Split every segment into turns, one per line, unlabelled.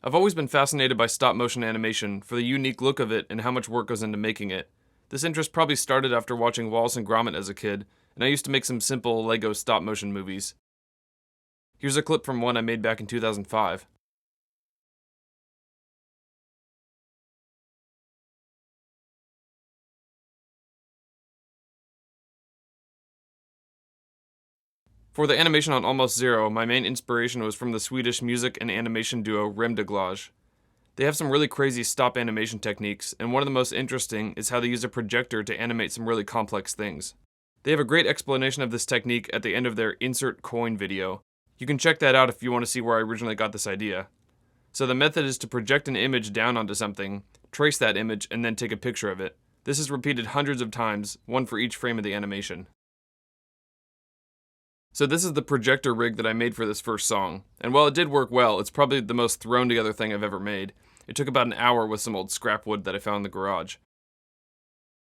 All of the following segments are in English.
I've always been fascinated by stop-motion animation for the unique look of it and how much work goes into making it. This interest probably started after watching Wallace and Gromit as a kid, and I used to make some simple Lego stop-motion movies. Here's a clip from one I made back in 2005. For the animation on Almost Zero, my main inspiration was from the Swedish music and animation duo Remdeglage. They have some really crazy stop animation techniques, and one of the most interesting is how they use a projector to animate some really complex things. They have a great explanation of this technique at the end of their Insert Coin video. You can check that out if you want to see where I originally got this idea. So the method is to project an image down onto something, trace that image, and then take a picture of it. This is repeated hundreds of times, one for each frame of the animation. So this is the projector rig that I made for this first song, and while it did work well, it's probably the most thrown together thing I've ever made. It took about an hour with some old scrap wood that I found in the garage.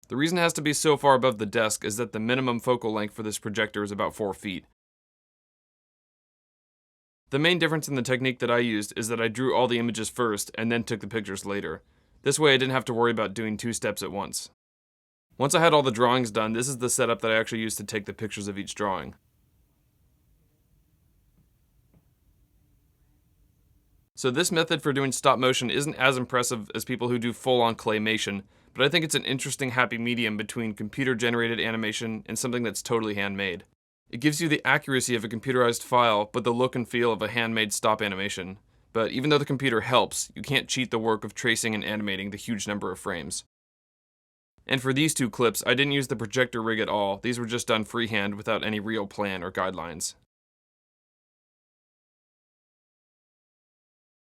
The reason it has to be so far above the desk is that the minimum focal length for this projector is about 4 feet. The main difference in the technique that I used is that I drew all the images first and then took the pictures later. This way I didn't have to worry about doing 2 steps at once. Once I had all the drawings done, this is the setup that I actually used to take the pictures of each drawing. So this method for doing stop motion isn't as impressive as people who do full-on claymation, but I think it's an interesting happy medium between computer-generated animation and something that's totally handmade. It gives you the accuracy of a computerized file, but the look and feel of a handmade stop animation. But even though the computer helps, you can't cheat the work of tracing and animating the huge number of frames. And for these 2 clips, I didn't use the projector rig at all. These were just done freehand without any real plan or guidelines.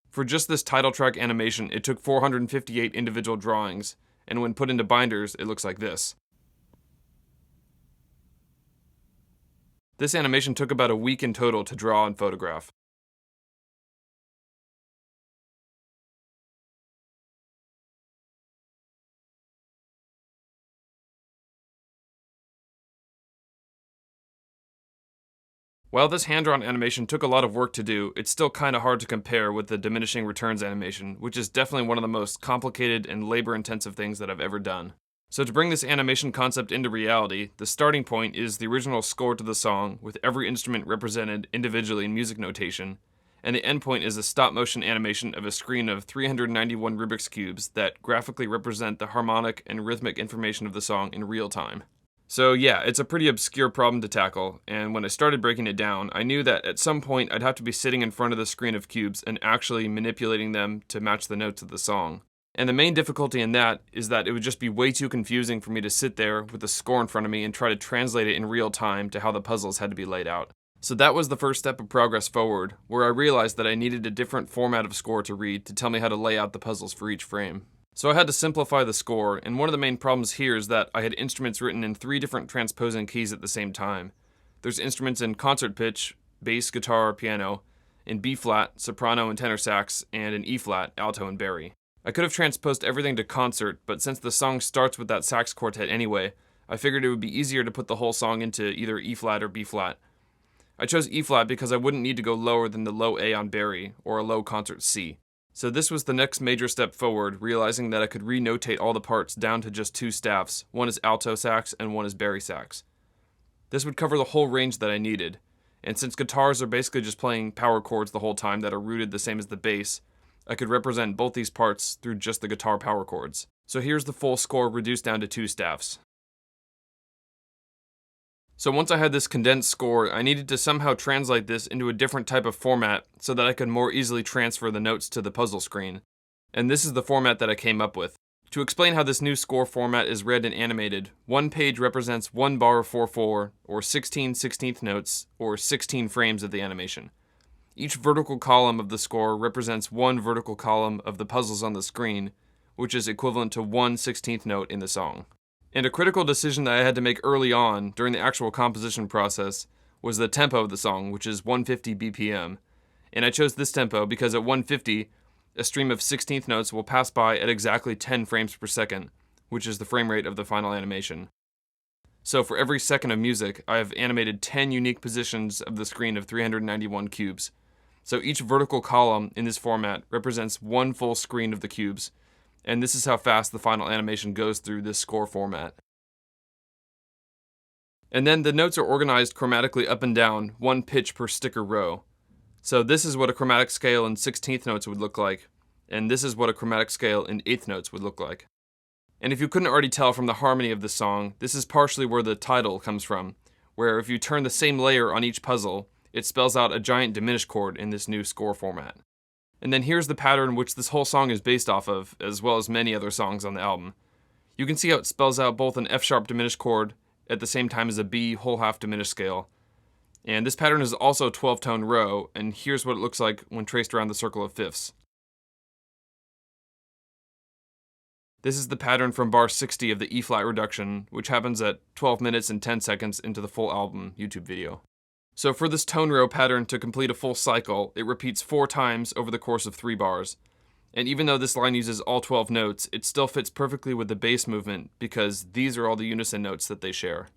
For just this title track animation, it took 458 individual drawings, and when put into binders, it looks like this. This animation took about a week in total to draw and photograph. While this hand-drawn animation took a lot of work to do, it's still kinda hard to compare with the diminishing returns animation, which is definitely one of the most complicated and labor-intensive things that I've ever done. So to bring this animation concept into reality, the starting point is the original score to the song, with every instrument represented individually in music notation, and the endpoint is a stop-motion animation of a screen of 391 Rubik's Cubes that graphically represent the harmonic and rhythmic information of the song in real time. So yeah, it's a pretty obscure problem to tackle, and when I started breaking it down, I knew that at some point I'd have to be sitting in front of the screen of cubes and actually manipulating them to match the notes of the song. And the main difficulty in that is that it would just be way too confusing for me to sit there with the score in front of me and try to translate it in real time to how the puzzles had to be laid out. So that was the first step of progress forward, where I realized that I needed a different format of score to read to tell me how to lay out the puzzles for each frame. So I had to simplify the score, and one of the main problems here is that I had instruments written in 3 different transposing keys at the same time. There's instruments in concert pitch, bass, guitar, piano, in B-flat, soprano and tenor sax, and in E-flat, alto and bari. I could have transposed everything to concert, but since the song starts with that sax quartet anyway, I figured it would be easier to put the whole song into either E-flat or B-flat. I chose E-flat because I wouldn't need to go lower than the low A on bari, or a low concert C. So this was the next major step forward, realizing that I could re-notate all the parts down to just 2 staffs. One is alto sax and one is bari sax. This would cover the whole range that I needed, and since guitars are basically just playing power chords the whole time that are rooted the same as the bass, I could represent both these parts through just the guitar power chords. So here's the full score reduced down to 2 staffs. So once I had this condensed score, I needed to somehow translate this into a different type of format so that I could more easily transfer the notes to the puzzle screen. And this is the format that I came up with. To explain how this new score format is read and animated, one page represents 1 bar 4/4, or 16 16th notes, or 16 frames of the animation. Each vertical column of the score represents 1 vertical column of the puzzles on the screen, which is equivalent to 1 16th note in the song. And a critical decision that I had to make early on, during the actual composition process, was the tempo of the song, which is 150 BPM. And I chose this tempo because at 150, a stream of 16th notes will pass by at exactly 10 frames per second, which is the frame rate of the final animation. So for every second of music, I have animated 10 unique positions of the screen of 391 cubes. So each vertical column in this format represents one full screen of the cubes, and this is how fast the final animation goes through this score format. And then the notes are organized chromatically up and down, one pitch per sticker row. So this is what a chromatic scale in 16th notes would look like, and this is what a chromatic scale in 8th notes would look like. And if you couldn't already tell from the harmony of this song, this is partially where the title comes from, where if you turn the same layer on each puzzle, it spells out a giant diminished chord in this new score format. And then here's the pattern which this whole song is based off of, as well as many other songs on the album. You can see how it spells out both an F-sharp diminished chord at the same time as a B whole half diminished scale. And this pattern is also a 12-tone row, and here's what it looks like when traced around the circle of fifths. This is the pattern from bar 60 of the E-flat reduction, which happens at 12 minutes and 10 seconds into the full album YouTube video. So for this tone row pattern to complete a full cycle, it repeats 4 times over the course of 3 bars. And even though this line uses all 12 notes, it still fits perfectly with the bass movement because these are all the unison notes that they share.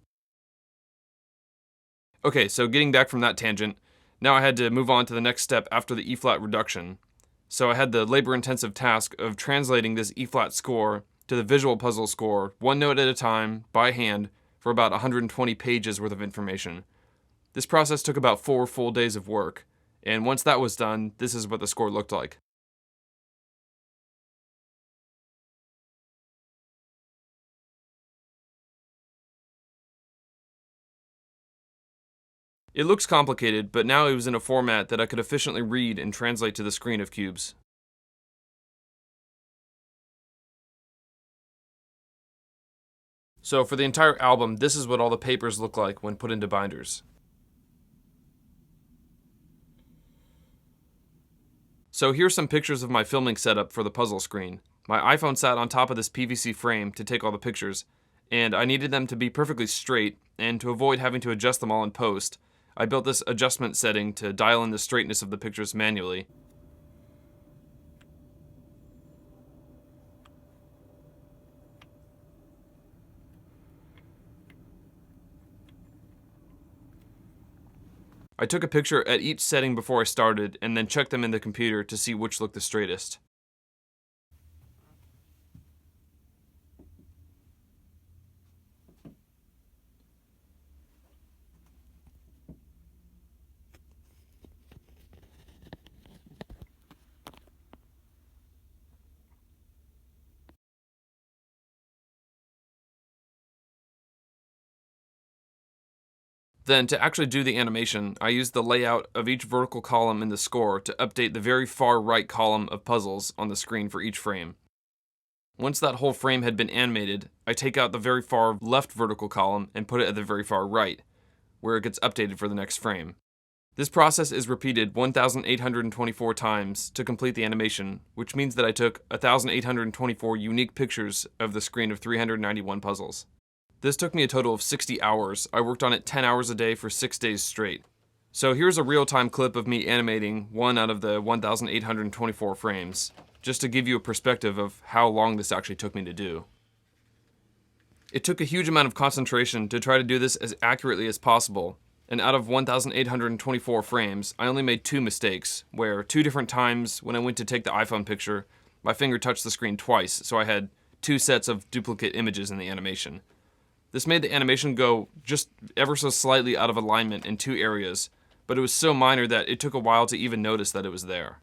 Okay, so getting back from that tangent, now I had to move on to the next step after the E-flat reduction. So I had the labor-intensive task of translating this E-flat score to the visual puzzle score, one note at a time, by hand, for about 120 pages worth of information. This process took about 4 full days of work, and once that was done, this is what the score looked like. It looks complicated, but now it was in a format that I could efficiently read and translate to the screen of cubes. So for the entire album, this is what all the papers look like when put into binders. So here's some pictures of my filming setup for the puzzle screen. My iPhone sat on top of this PVC frame to take all the pictures, and I needed them to be perfectly straight, and to avoid having to adjust them all in post, I built this adjustment setting to dial in the straightness of the pictures manually. I took a picture at each setting before I started, and then checked them in the computer to see which looked the straightest. Then, to actually do the animation, I used the layout of each vertical column in the score to update the very far right column of puzzles on the screen for each frame. Once that whole frame had been animated, I take out the very far left vertical column and put it at the very far right, where it gets updated for the next frame. This process is repeated 1,824 times to complete the animation, which means that I took 1,824 unique pictures of the screen of 391 puzzles. This took me a total of 60 hours. I worked on it 10 hours a day for 6 days straight. So here's a real-time clip of me animating one out of the 1,824 frames, just to give you a perspective of how long this actually took me to do. It took a huge amount of concentration to try to do this as accurately as possible, and out of 1,824 frames, I only made 2 mistakes, where 2 different times when I went to take the iPhone picture, my finger touched the screen twice, so I had 2 sets of duplicate images in the animation. This made the animation go just ever so slightly out of alignment in 2 areas, but it was so minor that it took a while to even notice that it was there.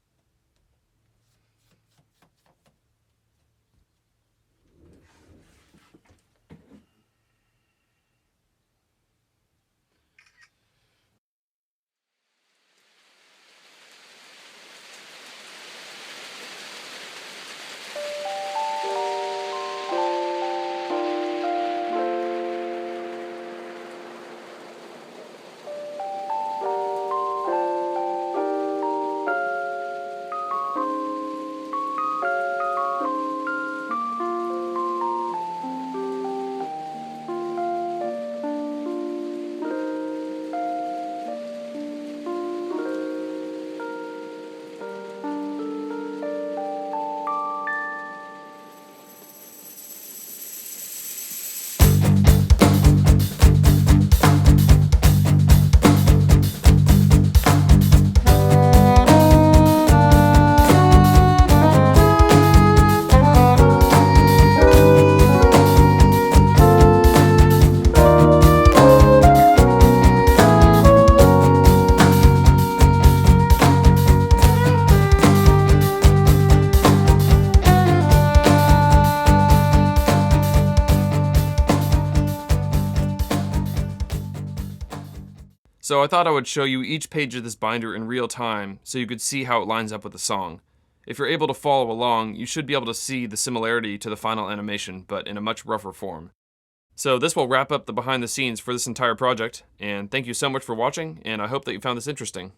So I thought I would show you each page of this binder in real time so you could see how it lines up with the song. If you're able to follow along, you should be able to see the similarity to the final animation, but in a much rougher form. So this will wrap up the behind the scenes for this entire project, and thank you so much for watching, and I hope that you found this interesting.